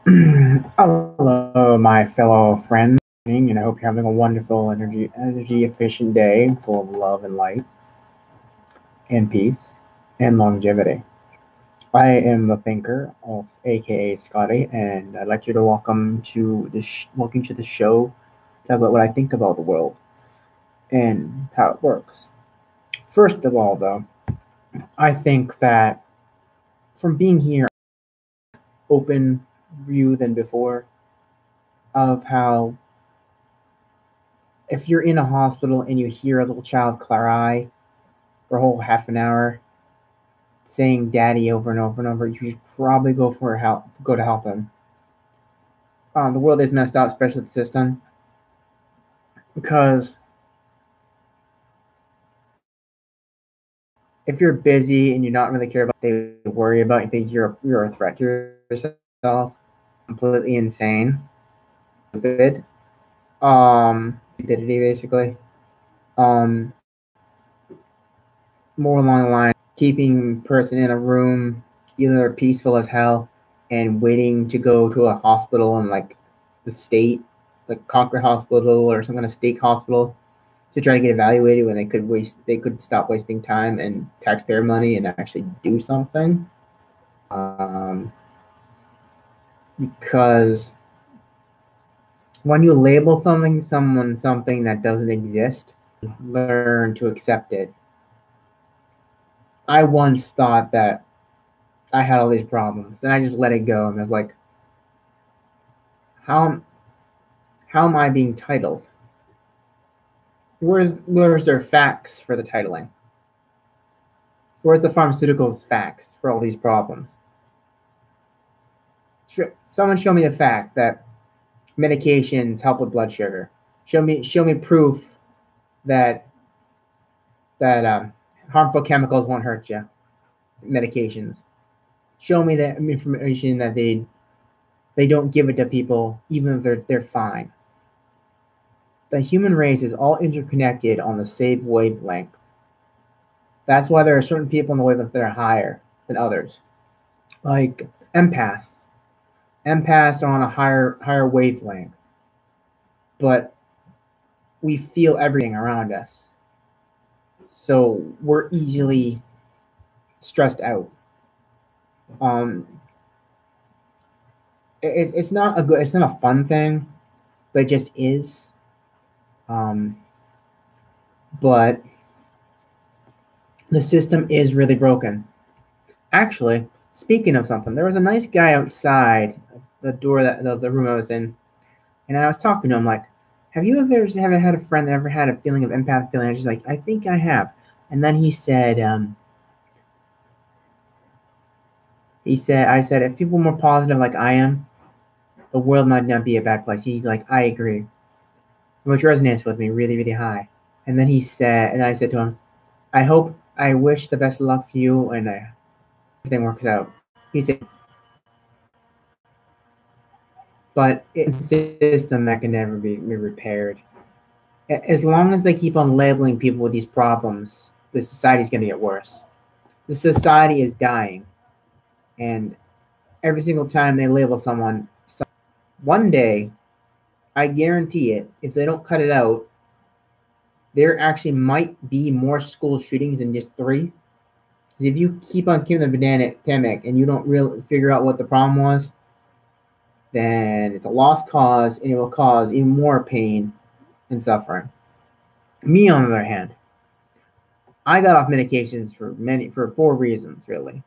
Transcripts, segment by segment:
Hello, my fellow friends, and I hope you're having a wonderful, energy efficient day full of love and light and peace and longevity. I am the thinker of AKA Scotty, and I'd like you to welcome to the show to talk about what I think about the world and how it works. First of all, though, I think that from being here, open view than before of how if you're in a hospital and you hear a little child cry for a whole half an hour saying daddy over and over and over, you should probably go to help them. The world is messed up, especially the system, because if you're busy and you're not really care about they worry about you think you're a threat to yourself, completely insane, stupid, stupidity basically. Um, More along the line, keeping person in a room either peaceful as hell and waiting to go to a hospital in like the state, like Concord Hospital or some kind of state hospital to try to get evaluated when they could stop wasting time and taxpayer money and actually do something. Because when you label something that doesn't exist, learn to accept it. I once thought that I had all these problems, and I just let it go, and I was like, how am I being titled? Where's their facts for the titling? Where's the pharmaceuticals facts for all these problems? Someone show me a fact that medications help with blood sugar. Show me proof that harmful chemicals won't hurt you. Medications. Show me that information that they don't give it to people even if they're fine. The human race is all interconnected on the same wavelength. That's why there are certain people in the wavelength that are higher than others. Like empaths. Empaths are on a higher wavelength. But we feel everything around us. So we're easily stressed out. It's not a fun thing, but it just is. But the system is really broken. Actually, speaking of something, there was a nice guy outside the door the room I was in, and I was talking to him like, "Have you ever had a friend that ever had a feeling of empath feeling?" I was just like, "I think I have," and then he said, "I said if people were more positive like I am, the world might not be a bad place." He's like, "I agree," which resonates with me really, really high. And then I said to him, I wish the best of luck for you, and everything works out. He said, but it's a system that can never be repaired. As long as they keep on labeling people with these problems, the society's going to get worse. The society is dying. And every single time they label someone, one day, I guarantee it, if they don't cut it out, there actually might be more school shootings than just 3. Because if you keep on keeping the pandemic and you don't really figure out what the problem was, then it's a lost cause and it will cause even more pain and suffering. Me, on the other hand, I got off medications for 4 reasons, really.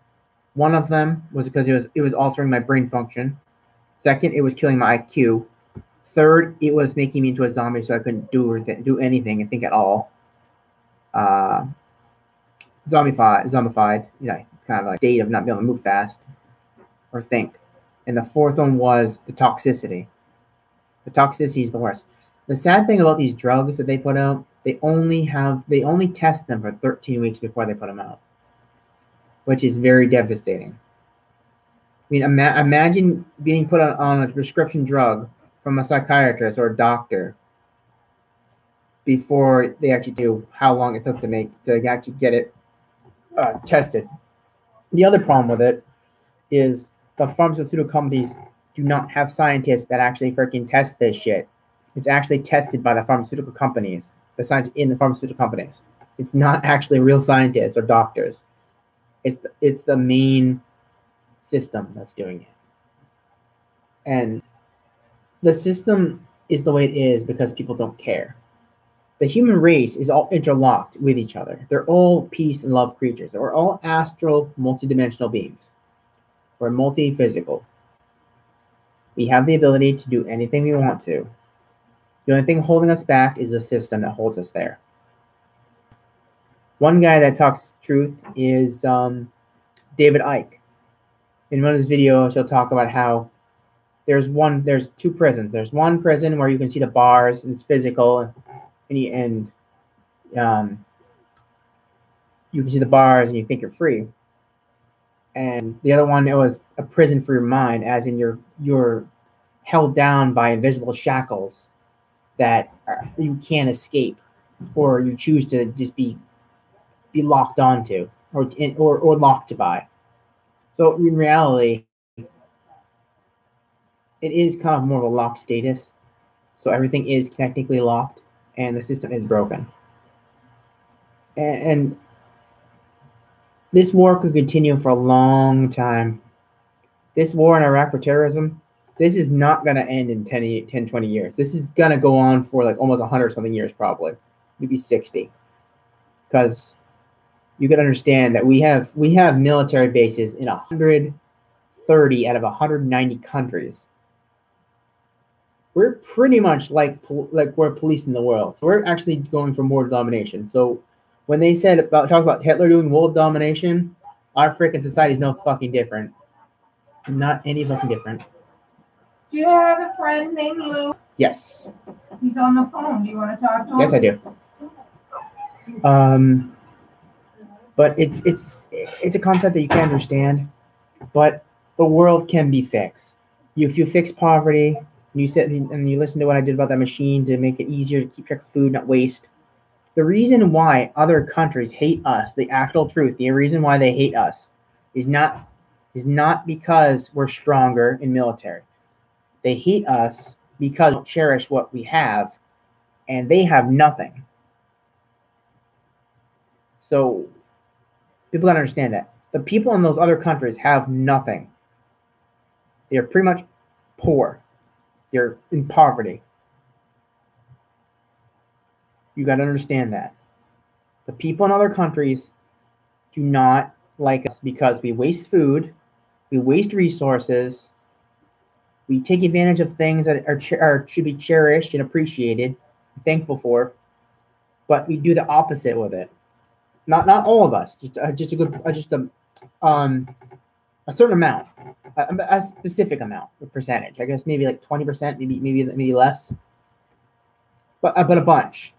One of them was because it was altering my brain function. Second, it was killing my IQ. Third, it was making me into a zombie, so I couldn't do anything and think at all. Zombified, kind of like state of not being able to move fast or think. And the fourth one was the toxicity. The toxicity is the worst. The sad thing about these drugs that they put out, they only test them for 13 weeks before they put them out, which is very devastating. I mean, imagine being put on a prescription drug from a psychiatrist or a doctor before they actually do how long it took to actually get it tested. The other problem with it is the pharmaceutical companies do not have scientists that actually freaking test this shit. It's actually tested by the pharmaceutical companies, the scientists in the pharmaceutical companies. It's not actually real scientists or doctors. It's the main system that's doing it. And the system is the way it is because people don't care. The human race is all interlocked with each other. They're all peace and love creatures. We're all astral, multidimensional beings. We're multi-physical. We have the ability to do anything we want to. The only thing holding us back is the system that holds us there. One guy that talks truth is David Icke. In one of his videos, he'll talk about how there's two prisons. There's one prison where you can see the bars and it's physical, and you can see the bars and you think you're free. And the other one, it was a prison for your mind, as in you're held down by invisible shackles that you can't escape, or you choose to just be locked onto, or locked by. So in reality, it is kind of more of a locked status. So everything is technically locked, and the system is broken. And this war could continue for a long time. This war in Iraq for terrorism, this is not going to end in 10, 20 years. This is going to go on for like almost 100-something years, probably. Maybe 60. Because you can understand that we have military bases in 130 out of 190 countries. We're pretty much like we're policing the world. So we're actually going for more domination. So when they talk about Hitler doing world domination, our freaking society is no fucking different. Not any fucking different. Do you have a friend named Lou? Yes. He's on the phone. Do you want to talk to him? Yes, I do. But it's a concept that you can't understand. But the world can be fixed. If you fix poverty, and you listen to what I did about that machine to make it easier to keep track of food, not waste. The reason why other countries hate us, the actual truth, the reason why they hate us is not because we're stronger in military. They hate us because we cherish what we have, and they have nothing. So people gotta understand that. The people in those other countries have nothing. They're pretty much poor. They're in poverty. You got to understand that. The people in other countries do not like us because we waste food, we waste resources, we take advantage of things that should be cherished and appreciated, thankful for, but we do the opposite with it. Not all of us, just a certain amount, a specific amount, a percentage. I guess maybe like 20%, maybe less, but a bunch.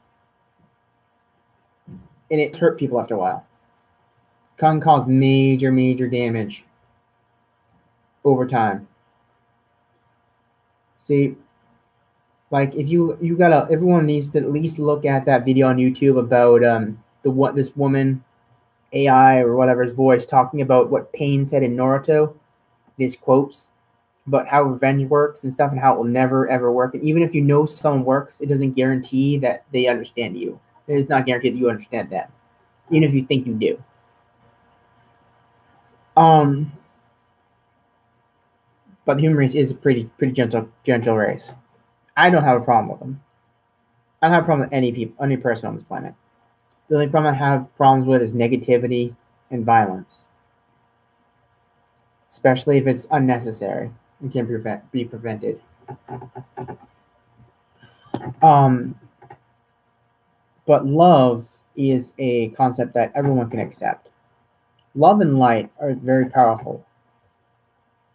And it hurt people after a while. Can cause major damage over time. See, like if everyone needs to at least look at that video on YouTube about this woman, AI or whatever's voice, talking about what Pain said in Naruto, his quotes about how revenge works and stuff, and how it will never ever work. And even if you know someone works, it doesn't guarantee that they understand you. It is not guaranteed that you understand them, even if you think you do. But the human race is a pretty gentle race. I don't have a problem with them. I don't have a problem with any person on this planet. The only problem I have problems with is negativity and violence, especially if it's unnecessary and can be prevented. But love is a concept that everyone can accept. Love and light are very powerful.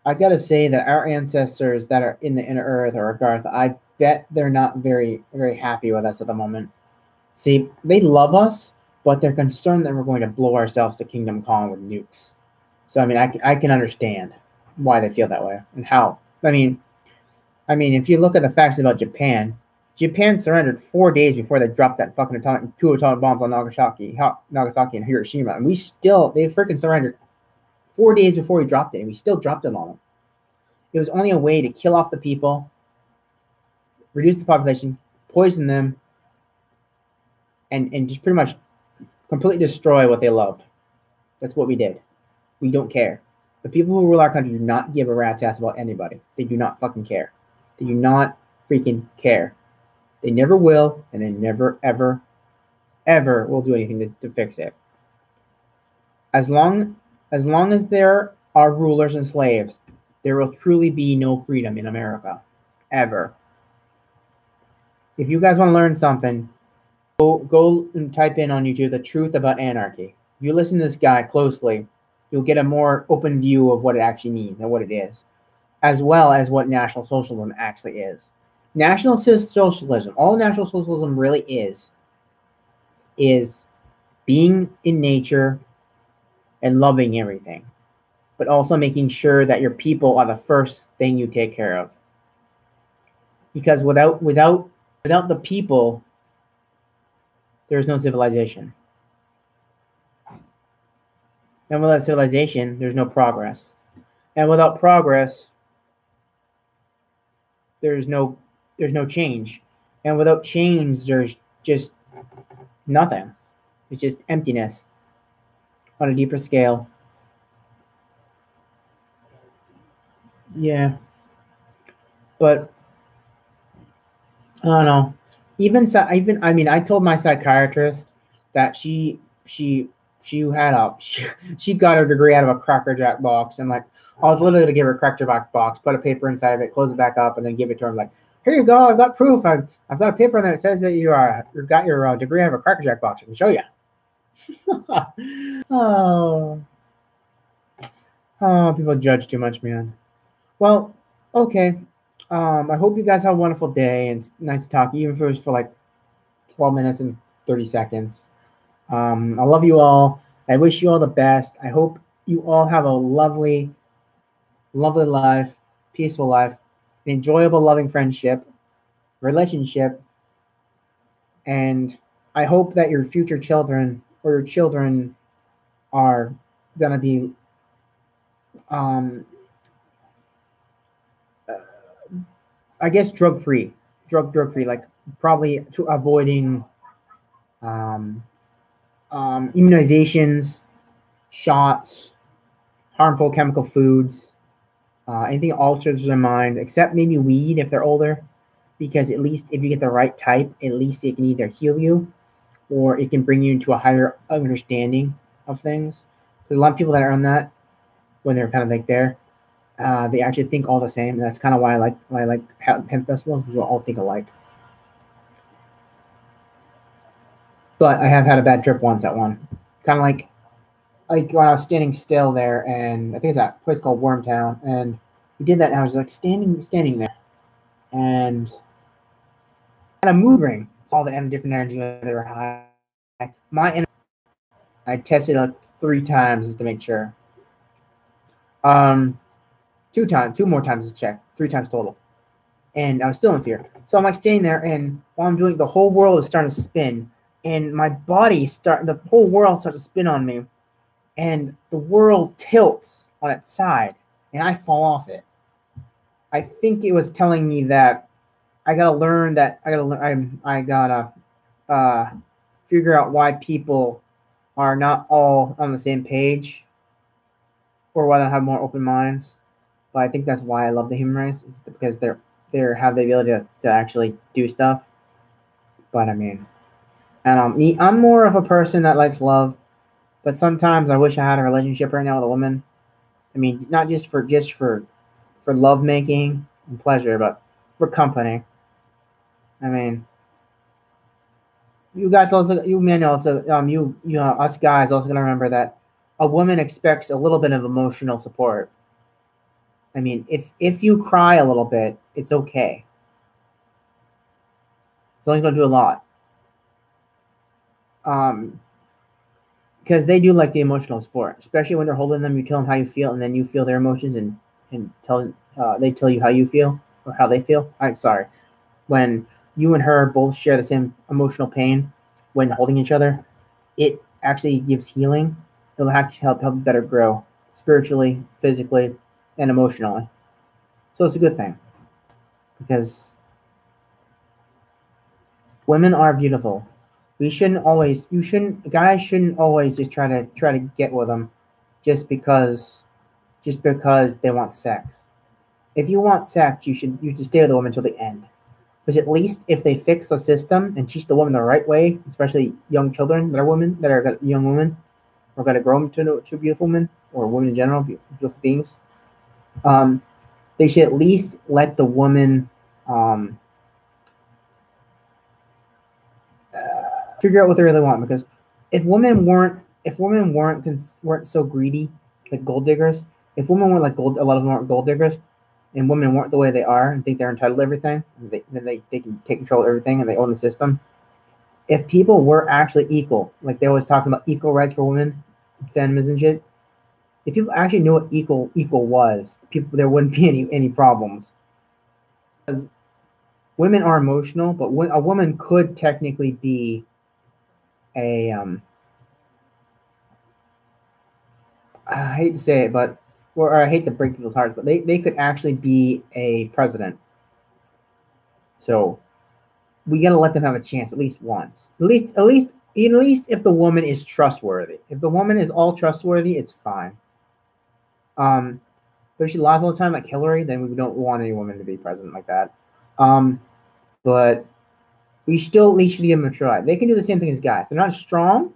I gotta say that our ancestors that are in the inner earth or Garth, I bet they're not very happy with us at the moment. See, they love us, but they're concerned that we're going to blow ourselves to Kingdom Come with nukes. So I mean, I can understand why they feel that way and how. I mean, if you look at the facts about Japan surrendered 4 days before they dropped that fucking two atomic bombs on Nagasaki and Hiroshima, and they freaking surrendered 4 days before we dropped it, and we still dropped it on them. It was only a way to kill off the people, reduce the population, poison them, and just pretty much completely destroy what they loved. That's what we did. We don't care. The people who rule our country do not give a rat's ass about anybody. They do not fucking care. They do not freaking care. They never will, and they never, ever, ever will do anything to fix it. As long as there are rulers and slaves, there will truly be no freedom in America. Ever. If you guys want to learn something, go and type in on YouTube the truth about anarchy. If you listen to this guy closely, you'll get a more open view of what it actually means and what it is, as well as what National Socialism actually is. National Socialism, all National Socialism really is being in nature and loving everything, but also making sure that your people are the first thing you take care of. Because without the people, there's no civilization. And without civilization, there's no progress. And without progress, there's no change. And without change, there's just nothing. It's just emptiness on a deeper scale. Yeah. But I don't know. I told my psychiatrist that she got her degree out of a Cracker Jack box, and like I was literally gonna give her a Cracker Jack box, put a paper inside of it, close it back up, and then give it to her. I'm like, here you go, I've got proof. I've got a paper that says that you got your degree out of a Cracker Jack box. I can show you. Oh, people judge too much, man. Well, okay. I hope you guys have a wonderful day, and it's nice to talk, even if it was for like 12 minutes and 30 seconds. I love you all. I wish you all the best. I hope you all have a lovely, lovely life, peaceful life, an enjoyable, loving friendship, relationship, and I hope that your future children or your children are gonna be I guess drug-free, like probably to avoiding immunizations, shots, harmful chemical foods, anything that alters their mind, except maybe weed if they're older, because at least if you get the right type, at least it can either heal you or it can bring you into a higher understanding of things. There's a lot of people that are on that when they're kind of like there. They actually think all the same. And that's kind of why I like hemp festivals, because we all think alike. But I have had a bad trip once at one. Kind of like when I was standing still there, and I think it's that place called Wormtown, and we did that, and I was like standing there, and had a mood ring. All the different energy they were high. I tested like 3 times just to make sure. 2 more times to check, 3 times total. And I was still in fear. So I'm like staying there, and while I'm doing, the whole world is starting to spin, and my body the whole world starts to spin on me, and the world tilts on its side, and I fall off it. I think it was telling me that I gotta figure out why people are not all on the same page, or why they have more open minds. But I think that's why I love the human race, is because they have the ability to actually do stuff. But I mean, and I'm more of a person that likes love, but sometimes I wish I had a relationship right now with a woman. I mean, not just for love making and pleasure, but for company. I mean, you guys also, you men also, us guys also gotta remember that a woman expects a little bit of emotional support. I mean, if you cry a little bit, it's okay. As long as you don't do a lot. Because they do like the emotional support, especially when they're holding them. You tell them how you feel, and then you feel their emotions, and they tell you how you feel or how they feel. I'm sorry. When you and her both share the same emotional pain when holding each other, it actually gives healing. It'll actually help better grow spiritually, physically, and emotionally. So it's a good thing because women are beautiful. Guys shouldn't always just try to get with them just because they want sex. If you want sex, you should stay with the woman until the end. Because at least if they fix the system and teach the woman the right way, especially young children that are young women, or going to grow into beautiful women, or women in general, beautiful beings, they should at least let the woman figure out what they really want. Because if women weren't so greedy, like gold diggers, if women weren't like a lot of them aren't gold diggers, and women weren't the way they are and think they're entitled to everything, then they can take control of everything and they own the system. If people were actually equal, like they always talk about equal rights for women, feminism and shit, if people actually knew what equal was, there wouldn't be any problems. Because women are emotional, but a woman could technically be a I hate to say it, but or I hate to break people's hearts, but they could actually be a president. So we gotta let them have a chance at least once. At least if the woman is trustworthy. If the woman is all trustworthy, it's fine. But if she lies all the time like Hillary, then we don't want any woman to be president like that. But we still at least should give them a try. They can do the same thing as guys. They're not strong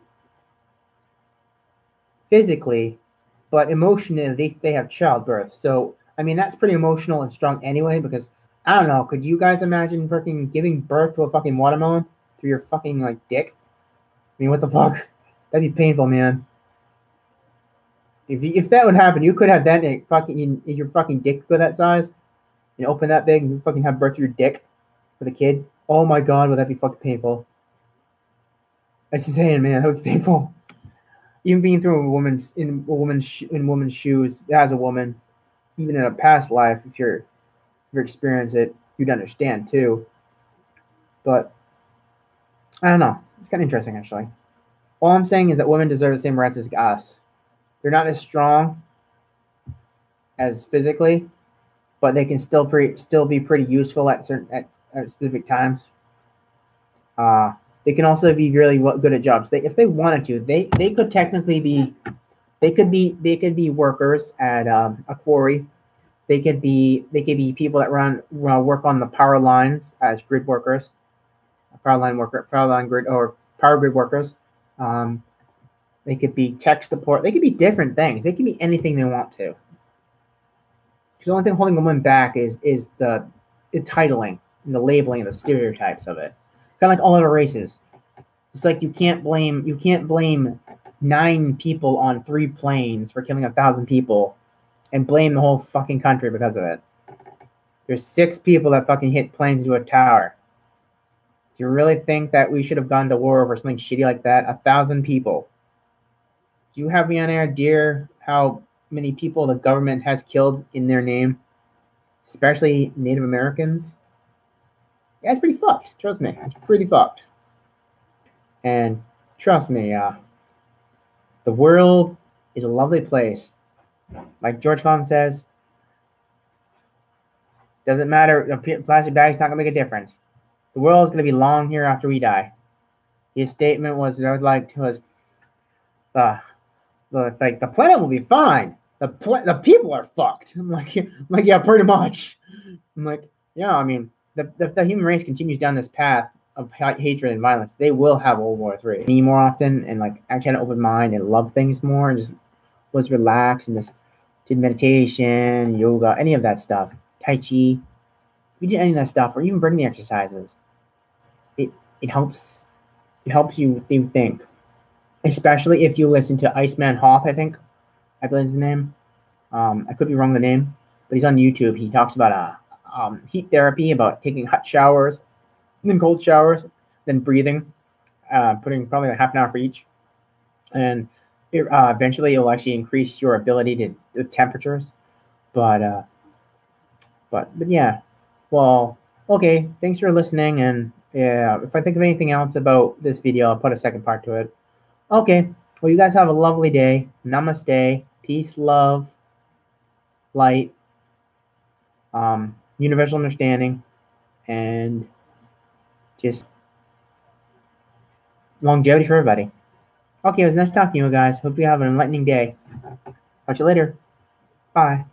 physically, but emotionally they have childbirth. So I mean that's pretty emotional and strong anyway, because I don't know, could you guys imagine freaking giving birth to a fucking watermelon through your fucking like dick? I mean, what the fuck? That'd be painful, man. If that would happen, you could have that your fucking dick go that size, and open that big, and you fucking have birth through your dick with a kid. Oh my god, would that be fucking painful? I'm just saying, man, that would be painful. Even being through a woman's shoes as a woman, even in a past life, if you experience it, you'd understand too. But I don't know. It's kind of interesting, actually. All I'm saying is that women deserve the same rights as us. They're not as strong as physically, but they can still be pretty useful at specific times. They can also be really good at jobs. If they wanted to, they could technically be. They could be workers at a quarry. They could be people that work on the power lines as grid workers, power line grid or power grid workers. They could be tech support. They could be different things. They can be anything they want to. Because the only thing holding a woman back is the titling and the labeling and the stereotypes of it. Kind of like all other races. It's like you can't blame 9 people on 3 planes for killing 1,000 people and blame the whole fucking country because of it. There's 6 people that fucking hit planes into a tower. Do you really think that we should have gone to war over something shitty like that? 1,000 people. Do you have any idea how many people the government has killed in their name? Especially Native Americans? Yeah, it's pretty fucked. Trust me. It's pretty fucked. And trust me, the world is a lovely place. Like George Carlin says, doesn't matter, a plastic bag's not going to make a difference. The world is going to be long here after we die. His statement was like the planet will be fine. The people are fucked. I'm like, yeah, pretty much. I'm like, yeah, I mean, the human race continues down this path of hatred and violence, they will have World War III. Me more often, and like actually had an open mind and love things more, and just was relaxed and just did meditation, yoga, any of that stuff, Tai Chi. If you did any of that stuff, or even breathing exercises, it helps you think. Especially if you listen to Iceman Hoth, I believe his name. I could be wrong with the name, but he's on YouTube. He talks about heat therapy, about taking hot showers, then cold showers, then breathing, putting probably like half an hour for each, and eventually it will actually increase your ability to the temperatures. But yeah, well, okay. Thanks for listening, and yeah, if I think of anything else about this video, I'll put a second part to it. Okay. Well, you guys have a lovely day. Namaste. Peace, love, light. universal understanding, and just longevity for everybody. Okay, it was nice talking to you guys. Hope you have an enlightening day. Catch you later. Bye.